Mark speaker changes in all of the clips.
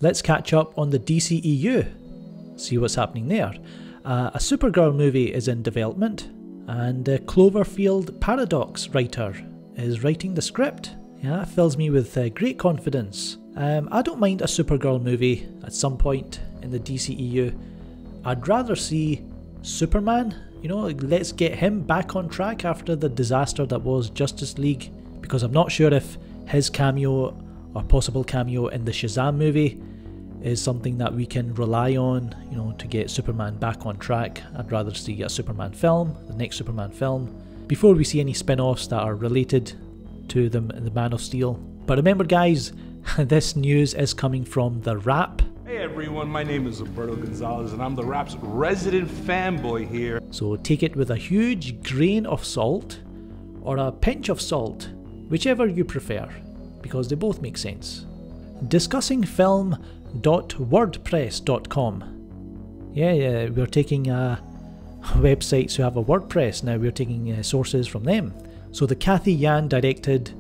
Speaker 1: Let's catch up on the DCEU, see what's happening there. A Supergirl movie is in development, and the Cloverfield Paradox writer is writing the script. Yeah, that fills me with great confidence. I don't mind a Supergirl movie at some point in the DCEU. I'd rather see Superman, you know, let's get him back on track after the disaster that was Justice League, because I'm not sure if his cameo or possible cameo in the Shazam movie is something that we can rely on, you know, to get Superman back on track. I'd rather see a Superman film, the next Superman film, before we see any spin-offs that are related to the Man of Steel. But remember guys, this news is coming from The Wrap.
Speaker 2: Hey everyone, my name is Alberto Gonzalez and I'm The Wrap's resident fanboy here.
Speaker 1: So take it with a huge grain of salt, or a pinch of salt, whichever you prefer, because they both make sense. Discussing film.wordpress.com. Yeah, we're taking websites who have a WordPress, now we're taking sources from them. So the Cathy Yan directed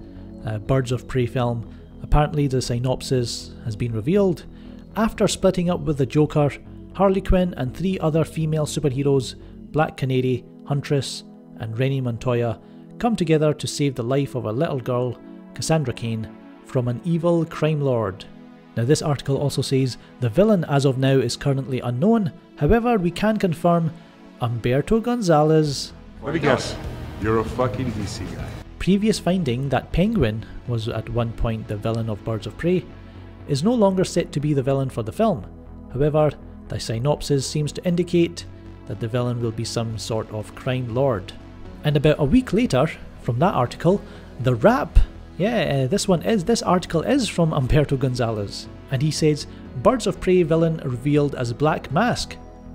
Speaker 1: Birds of Prey film, apparently the synopsis has been revealed. After splitting up with the Joker, Harley Quinn and 3 other female superheroes, Black Canary, Huntress and Rennie Montoya, come together to save the life of a little girl, Cassandra Cain, from an evil crime lord. Now this article also says the villain as of now is currently unknown, however we can confirm Umberto Gonzalez.
Speaker 2: Let me guess, you're a fucking DC guy.
Speaker 1: Previous finding that Penguin was at one point the villain of Birds of Prey is no longer set to be the villain for the film. However, the synopsis seems to indicate that the villain will be some sort of crime lord. And about a week later, from that article, The Wrap, this article is from Umberto Gonzalez, and he says, Birds of Prey villain revealed as Black Mask,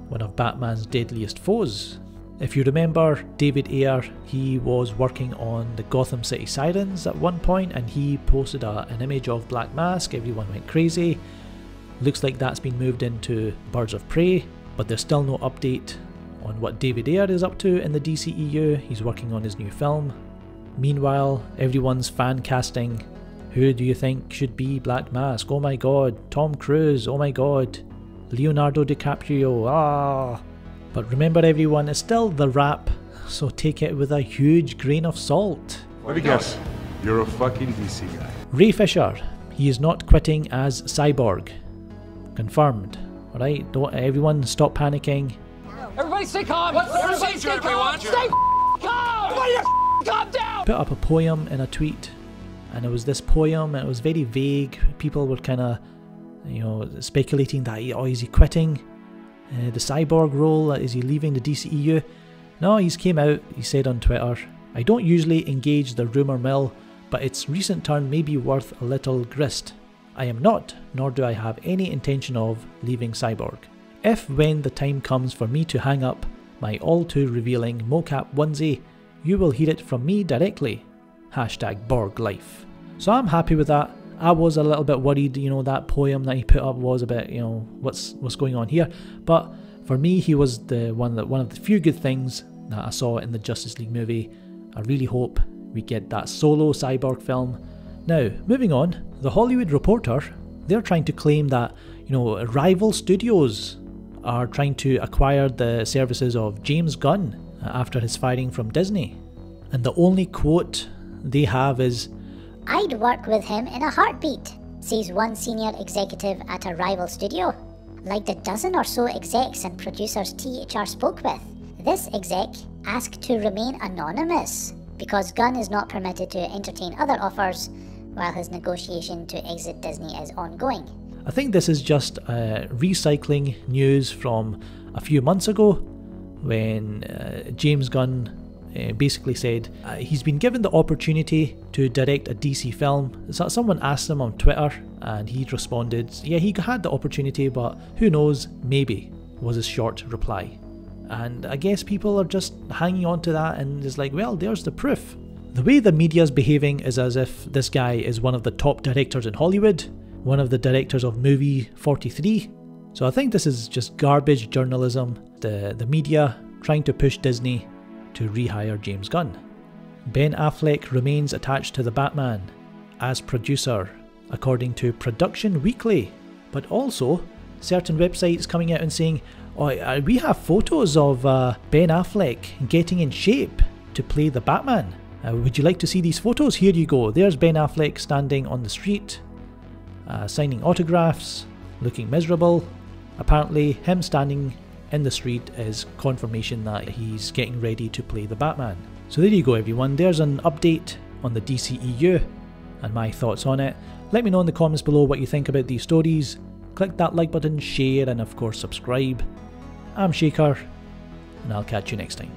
Speaker 1: one of Batman's deadliest foes. If you remember, David Ayer, he was working on the Gotham City Sirens at one point, and he posted an image of Black Mask. Everyone went crazy. Looks like that's been moved into Birds of Prey, but there's still no update on what David Ayer is up to in the DCEU. He's working on his new film. Meanwhile, everyone's fan casting. Who do you think should be Black Mask? Oh my god, Tom Cruise, oh my god, Leonardo DiCaprio, ah. But remember everyone, it's still The Wrap, so take it with a huge grain of salt.
Speaker 2: Let me guess, you're a fucking DC guy.
Speaker 1: Ray Fisher, he is not quitting as Cyborg. Confirmed. Alright, don't everyone stop panicking.
Speaker 3: Everybody stay calm! Everybody stay calm! Stay calm! Everybody calm down!
Speaker 1: Put up a poem in a tweet, and it was this poem, and it was very vague. People were kind of, you know, speculating that, oh, is he quitting the Cyborg role? Is he leaving the DCEU? No, he's came out, he said on Twitter, I don't usually engage the rumour mill, but its recent turn may be worth a little grist. I am not, nor do I have any intention of, leaving Cyborg. If when the time comes for me to hang up my all too revealing mocap onesie, you will hear it from me directly. #BorgLife. So I'm happy with that. I was a little bit worried, you know, that poem that he put up was a bit, you know, what's going on here. But for me, he was one of the few good things that I saw in the Justice League movie. I really hope we get that solo Cyborg film. Now, moving on, The Hollywood Reporter, they're trying to claim that, you know, rival studios are trying to acquire the services of James Gunn after his firing from Disney. And the only quote they have is,
Speaker 4: I'd work with him in a heartbeat, says one senior executive at a rival studio. Like the dozen or so execs and producers THR spoke with, this exec asked to remain anonymous because Gunn is not permitted to entertain other offers while his negotiation to exit Disney is ongoing.
Speaker 1: I think this is just recycling news from a few months ago when James Gunn basically said he's been given the opportunity to direct a DC film. So someone asked him on Twitter and he responded, yeah, he had the opportunity, but who knows, maybe, was his short reply. And I guess people are just hanging on to that and it's like, well, there's the proof. The way the media's behaving is as if this guy is one of the top directors in Hollywood, one of the directors of movie 43. So I think this is just garbage journalism, the media trying to push Disney to rehire James Gunn. Ben Affleck remains attached to the Batman as producer, according to Production Weekly. But also, certain websites coming out and saying, oh, we have photos of Ben Affleck getting in shape to play the Batman. Would you like to see these photos? Here you go. There's Ben Affleck standing on the street, signing autographs, looking miserable. Apparently, him standing in the street is confirmation that he's getting ready to play the Batman. So there you go everyone, there's an update on the DCEU and my thoughts on it. Let me know in the comments below what you think about these stories. Click that like button, share, and of course subscribe. I'm Shaker, and I'll catch you next time.